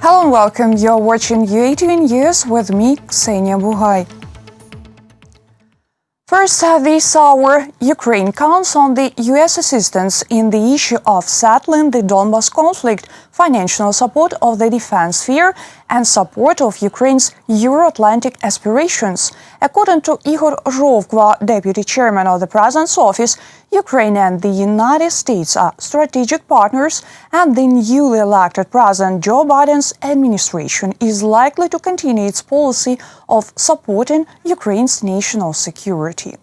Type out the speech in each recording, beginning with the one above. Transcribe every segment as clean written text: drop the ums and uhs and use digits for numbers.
Hello and welcome. You're watching UATV News with me, Ksenia Bugay. First, this hour, Ukraine counts on the U.S. assistance in the issue of settling the Donbas conflict, financial support of the defense sphere, and support of Ukraine's Euro-Atlantic aspirations. According to Igor Rovkva, deputy chairman of the president's office, Ukraine and the United States are strategic partners, and the newly elected President Joe Biden's administration is likely to continue its policy of supporting Ukraine's national security.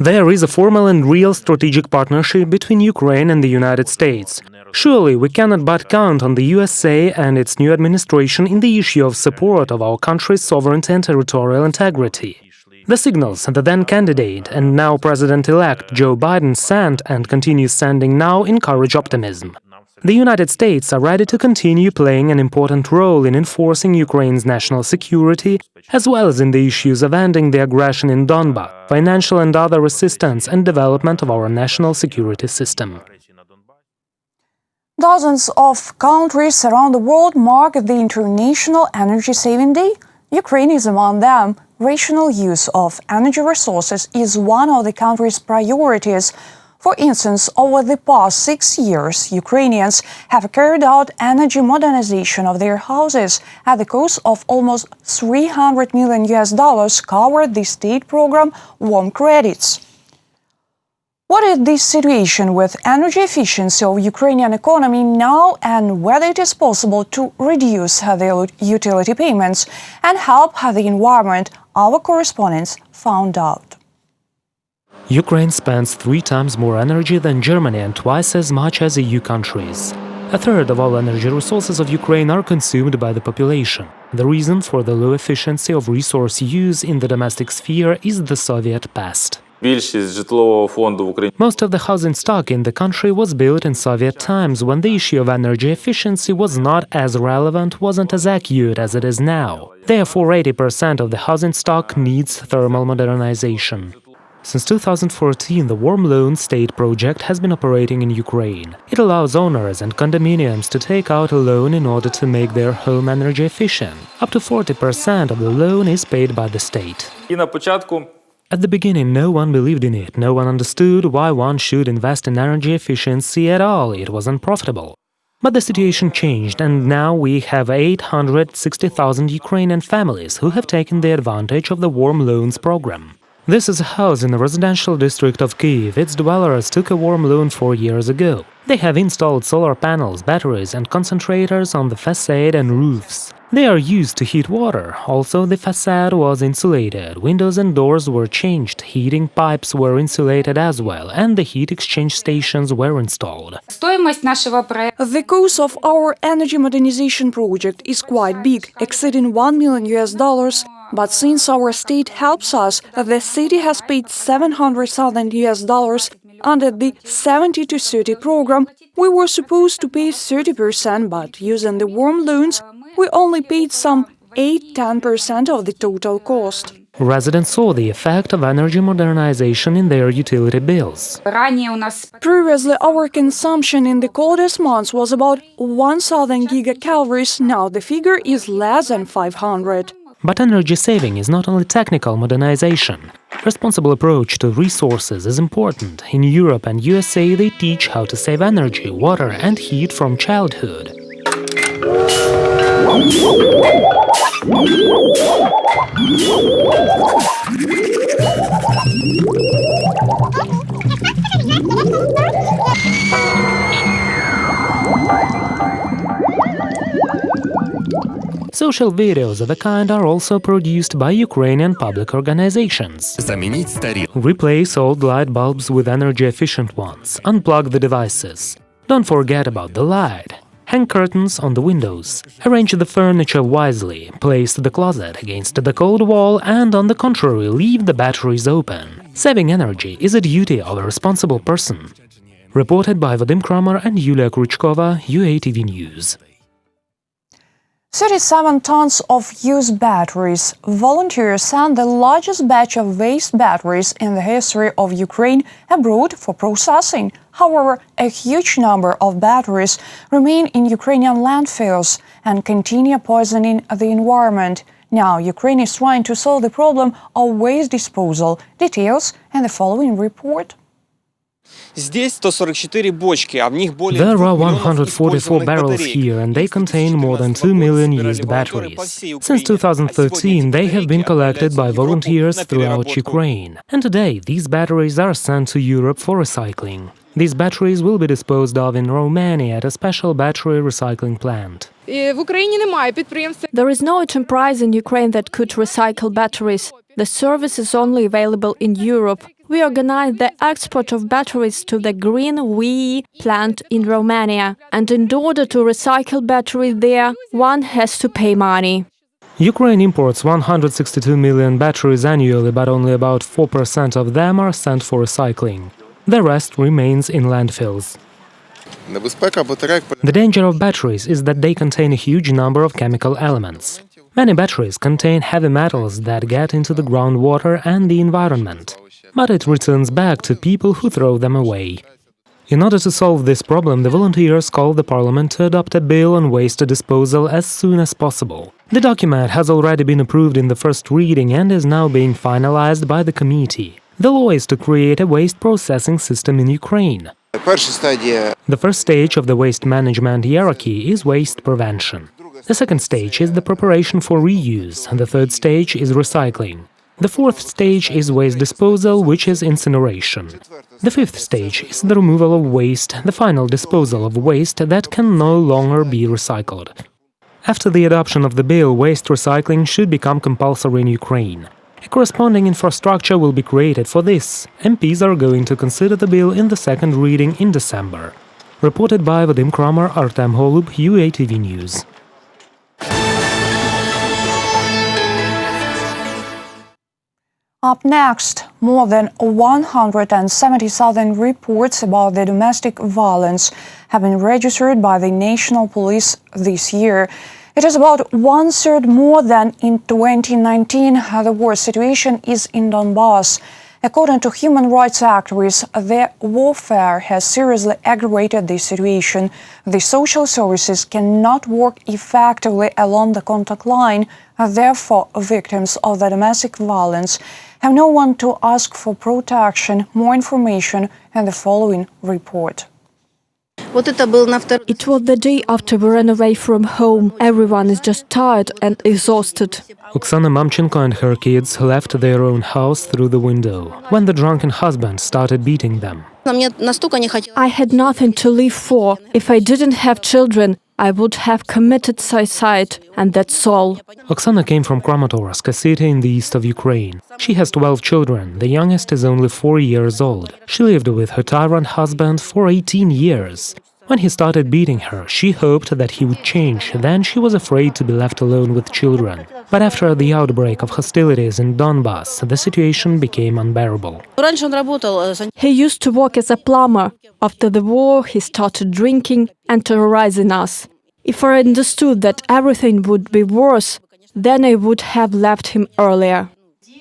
There is a formal and real strategic partnership between Ukraine and the United States. Surely we cannot but count on the USA and its new administration in the issue of support of our country's sovereignty and territorial integrity. The signals the then candidate and now President-elect Joe Biden sent and continues sending now encourage optimism. The United States are ready to continue playing an important role in enforcing Ukraine's national security, as well as in the issues of ending the aggression in Donbas, financial and other assistance and development of our national security system. Dozens of countries around the world mark the International Energy Saving Day. Ukraine is among them. Rational use of energy resources is one of the country's priorities. For instance, over the past 6 years, Ukrainians have carried out energy modernization of their houses at the cost of almost $300 million covered the state program Warm Credits. What is the situation with energy efficiency of Ukrainian economy now, and whether it is possible to reduce the utility payments and help the environment? Our correspondents found out. Ukraine spends 3 times more energy than Germany and twice as much as EU countries. A third of all energy resources of Ukraine are consumed by the population. The reason for the low efficiency of resource use in the domestic sphere is the Soviet past. Most of the housing stock in the country was built in Soviet times, when the issue of energy efficiency was not as relevant, wasn't as acute as it is now. Therefore, 80% of the housing stock needs thermal modernization. Since 2014, the Warm Loan State project has been operating in Ukraine. It allows owners and condominiums to take out a loan in order to make their home energy efficient. Up to 40% of the loan is paid by the state. At the beginning, no one believed in it, no one understood why one should invest in energy efficiency at all, it was unprofitable. But the situation changed, and now we have 860,000 Ukrainian families who have taken the advantage of the Warm Loans program. This is a house in the residential district of Kyiv. Its dwellers took a warm loan 4 years ago. They have installed solar panels, batteries and concentrators on the facade and roofs. They are used to heat water. Also, the facade was insulated, windows and doors were changed, heating pipes were insulated as well, and the heat exchange stations were installed. The cost of our energy modernization project is quite big, exceeding $1 million. But since our state helps us, the city has paid $700,000 under the 70-30 program. We were supposed to pay 30%, but using the warm loans, we only paid some 8–10% of the total cost. Residents saw the effect of energy modernization in their utility bills. Previously, our consumption in the coldest months was about 1,000 gigacalories. Now the figure is less than 500. But energy saving is not only technical modernization. Responsible approach to resources is important. In Europe and USA, they teach how to save energy, water and heat from childhood. Social videos of the kind are also produced by Ukrainian public organizations. Replace old light bulbs with energy-efficient ones. Unplug the devices. Don't forget about the light. Hang curtains on the windows. Arrange the furniture wisely. Place the closet against the cold wall and, on the contrary, leave the batteries open. Saving energy is a duty of a responsible person. Reported by Vadim Kramer and Yulia Krючкова, UATV News. 37 tons of used batteries. Volunteers sent the largest batch of waste batteries in the history of Ukraine abroad for processing. However, a huge number of batteries remain in Ukrainian landfills and continue poisoning the environment. Now, Ukraine is trying to solve the problem of waste disposal. Details in the following report. There are 144 barrels here, and they contain more than 2 million used batteries. Since 2013, they have been collected by volunteers throughout Ukraine. And today, these batteries are sent to Europe for recycling. These batteries will be disposed of in Romania at a special battery recycling plant. There is no enterprise in Ukraine that could recycle batteries. The service is only available in Europe. We organize the export of batteries to the Green WEE plant in Romania. And in order to recycle batteries there, one has to pay money. Ukraine imports 162 million batteries annually, but only about 4% of them are sent for recycling. The rest remains in landfills. The danger of batteries is that they contain a huge number of chemical elements. Many batteries contain heavy metals that get into the groundwater and the environment, but it returns back to people who throw them away. In order to solve this problem, the volunteers called the parliament to adopt a bill on waste disposal as soon as possible. The document has already been approved in the first reading and is now being finalized by the committee. The law is to create a waste processing system in Ukraine. The first stage of the waste management hierarchy is waste prevention. The second stage is the preparation for reuse, and the third stage is recycling. The fourth stage is waste disposal, which is incineration. The fifth stage is the removal of waste, the final disposal of waste that can no longer be recycled. After the adoption of the bill, waste recycling should become compulsory in Ukraine. A corresponding infrastructure will be created for this. MPs are going to consider the bill in the second reading in December. Reported by Vadim Kramer, Artem Holub, UATV News. Up next, more than 170,000 reports about the domestic violence have been registered by the National Police this year. It is about one-third more than in 2019. The worst situation is in Donbass. According to human rights activists, the warfare has seriously aggravated the situation. The social services cannot work effectively along the contact line. Therefore, victims of the domestic violence have no one to ask for protection. More information in the following report. It was the day after we ran away from home. Everyone is just tired and exhausted. Oksana Mamchenko and her kids left their own house through the window when the drunken husband started beating them. I had nothing to live for. If I didn't have children, I would have committed suicide, and that's all. Oksana came from Kramatorsk, a city in the east of Ukraine. She has 12 children. The youngest is only 4 years old. She lived with her tyrant husband for 18 years. When he started beating her, she hoped that he would change. Then she was afraid to be left alone with children. But after the outbreak of hostilities in Donbass, the situation became unbearable. He used to work as a plumber. After the war, he started drinking and terrorizing us. If I understood that everything would be worse, then I would have left him earlier.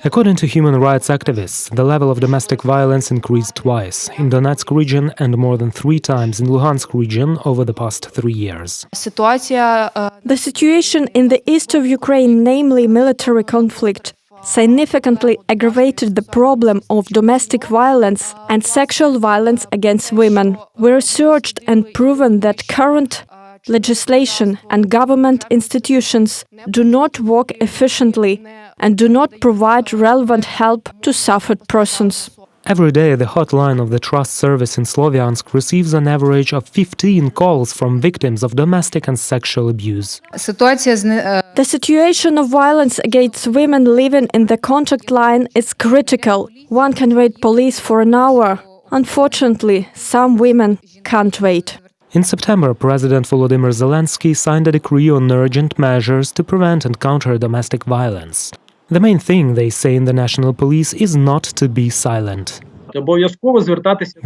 According to human rights activists, the level of domestic violence increased twice in Donetsk region and more than 3 times in Luhansk region over the past 3 years. The situation in the east of Ukraine, namely military conflict, significantly aggravated the problem of domestic violence and sexual violence against women. We researched and proven that current legislation and government institutions do not work efficiently and do not provide relevant help to suffered persons. Every day, the hotline of the Trust Service in Slovyansk receives an average of 15 calls from victims of domestic and sexual abuse. The situation of violence against women living in the contact line is critical. One can wait police for an hour. Unfortunately, some women can't wait. In September, President Volodymyr Zelensky signed a decree on urgent measures to prevent and counter domestic violence. The main thing, they say in the national police, is not to be silent.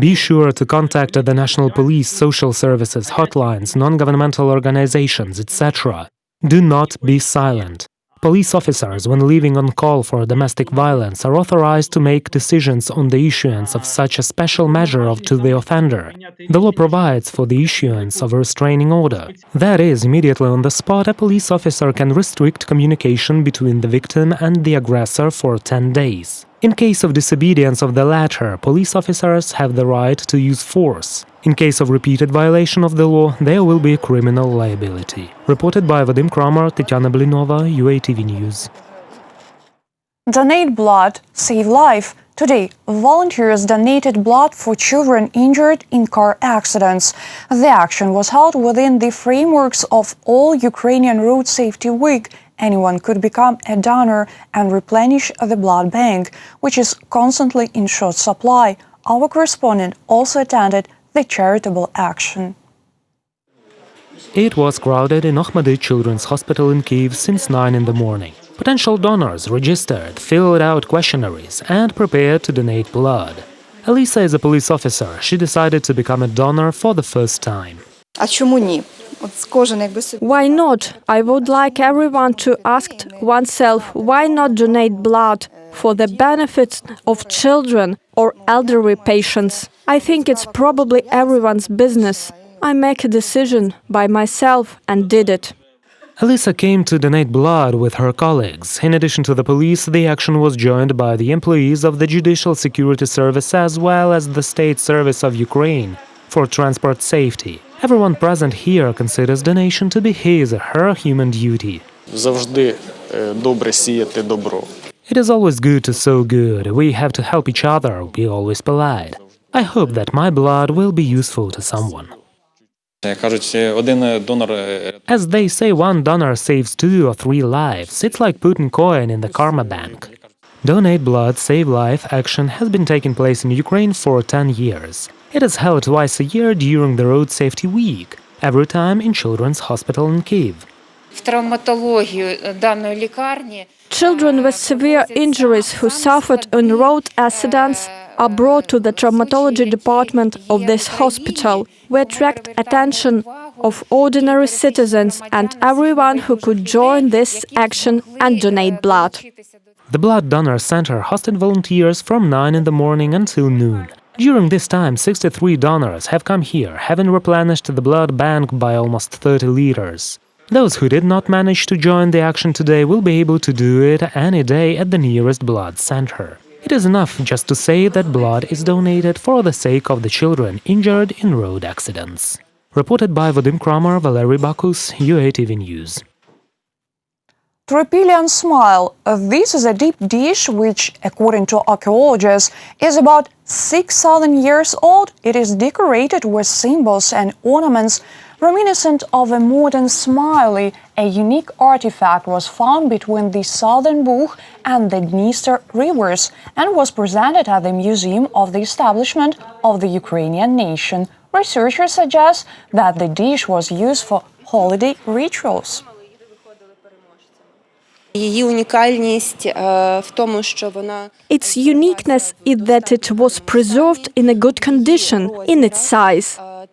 Be sure to contact the national police, social services, hotlines, non-governmental organizations, etc. Do not be silent. Police officers, when leaving on call for domestic violence, are authorized to make decisions on the issuance of such a special measure to the offender. The law provides for the issuance of a restraining order. That is, immediately on the spot, a police officer can restrict communication between the victim and the aggressor for 10 days. In case of disobedience of the latter, police officers have the right to use force. In case of repeated violation of the law, there will be criminal liability. Reported by Vadim Kramer, Tetiana Blinova, UATV News. Donate blood, save life. Today, volunteers donated blood for children injured in car accidents. The action was held within the frameworks of All Ukrainian Road Safety Week. Anyone could become a donor and replenish the blood bank, which is constantly in short supply. Our correspondent also attended the charitable action. It was crowded in Okhmady Children's Hospital in Kyiv since 9 in the morning. Potential donors registered, filled out questionnaires, and prepared to donate blood. Elisa is a police officer. She decided to become a donor for the first time. Why not? I would like everyone to ask oneself why not donate blood for the benefits of children or elderly patients. I think it's probably everyone's business. I make a decision by myself and did it. Elisa came to donate blood with her colleagues. In addition to the police, the action was joined by the employees of the Judicial Security Service as well as the State Service of Ukraine for transport safety. Everyone present here considers donation to be his or her human duty. завжди добре сіяти добро. It is always good to sow good. We have to help each other, be always polite. I hope that my blood will be useful to someone. Кажуть, один донор As they say, one donor saves 2 or 3 lives. It's like putting coin in the karma bank. Donate Blood, Save Life action has been taking place in Ukraine for 10 years. It is held twice a year during the Road Safety Week, every time in Children's Hospital in Kyiv. В травматологію даної лікарні Children with severe injuries who suffered in road accidents are brought to the traumatology department of this hospital. We attract attention of ordinary citizens and everyone who could join this action and donate blood. The Blood Donor Center hosted volunteers from 9 in the morning until noon. During this time, 63 donors have come here, having replenished the blood bank by almost 30 liters. Those who did not manage to join the action today will be able to do it any day at the nearest blood center. It is enough just to say that blood is donated for the sake of the children injured in road accidents. Reported by Vadim Kramer, Valery Bakus, UATV News. Trophilian smile. This is a deep dish which, according to archaeologists, is about 6,000 years old. It is decorated with symbols and ornaments reminiscent of a modern smiley. A unique artifact was found between the southern Bug and the Dniester rivers and was presented at the Museum of the Establishment of the Ukrainian Nation. Researchers suggest that the dish was used for holiday rituals. її унікальність в тому, що вона Its uniqueness is that it was preserved in a good condition, in its size.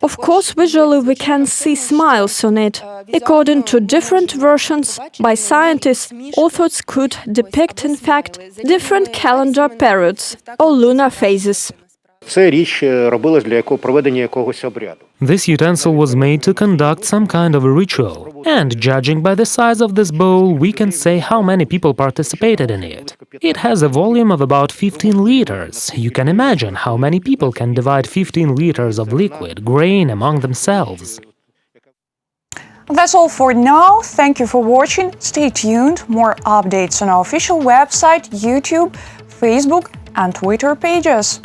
Of course, visually we can see smiles on it. According to different versions by scientists, authors could depict, in fact, different calendar periods or lunar phases. Це річ робилась для проведення якогось обряду. This utensil was made to conduct some kind of a ritual. And judging by the size of this bowl, we can say how many people participated in it. It has a volume of about 15 liters. You can imagine how many people can divide 15 liters of liquid grain among themselves. That's all for now. Thank you for watching. Stay tuned. More updates on our official website, YouTube, Facebook, and Twitter pages.